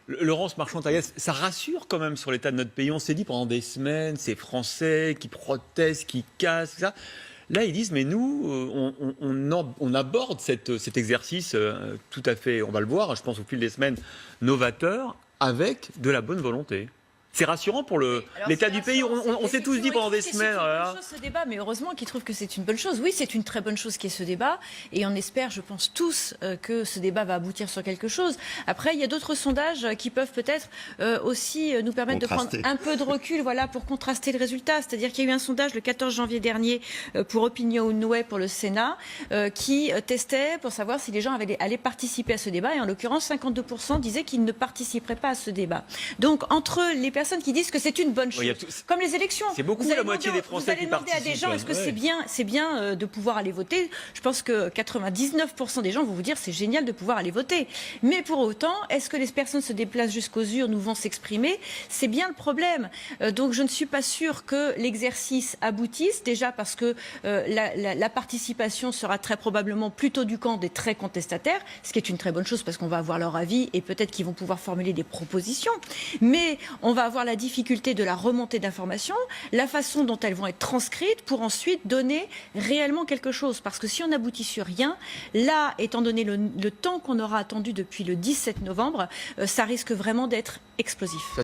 Laurence Marchand-Taillès, ça rassure quand même sur l'état de notre pays. On s'est dit pendant des semaines, ces Français qui protestent, qui cassent, ça. Là, ils disent, mais nous, on aborde cet exercice tout à fait, on va le voir, je pense au fil des semaines, novateur, avec de la bonne volonté. C'est rassurant pour l'état du pays. On s'est tous dit pendant des semaines. Ce débat, mais heureusement qu'ils trouvent que c'est une bonne chose. Oui, c'est une très bonne chose qui est ce débat. Et on espère, je pense tous, que ce débat va aboutir sur quelque chose. Après, il y a d'autres sondages qui peuvent peut-être aussi nous permettre de prendre un peu de recul, voilà, pour contraster le résultat. C'est-à-dire qu'il y a eu un sondage le 14 janvier dernier pour Opinionway pour le Sénat qui testait pour savoir si les gens allaient participer à ce débat. Et en l'occurrence, 52% disaient qu'ils ne participeraient pas à ce débat. Donc, entre les personnes qui disent que c'est une bonne chose, comme les élections. C'est beaucoup, la moitié des Français qui participent. Vous allez demander à des gens, est-ce que c'est bien de pouvoir aller voter? Je pense que 99% des gens vont vous dire c'est génial de pouvoir aller voter. Mais pour autant, est-ce que les personnes se déplacent jusqu'aux urnes ou vont s'exprimer? C'est bien le problème. Donc je ne suis pas sûre que l'exercice aboutisse, déjà parce que la participation sera très probablement plutôt du camp des très contestataires, ce qui est une très bonne chose parce qu'on va avoir leur avis et peut-être qu'ils vont pouvoir formuler des propositions. Mais on va avoir la difficulté de la remontée d'informations, la façon dont elles vont être transcrites pour ensuite donner réellement quelque chose. Parce que si on n'aboutit sur rien, là, étant donné le temps qu'on aura attendu depuis le 17 novembre, ça risque vraiment d'être explosif.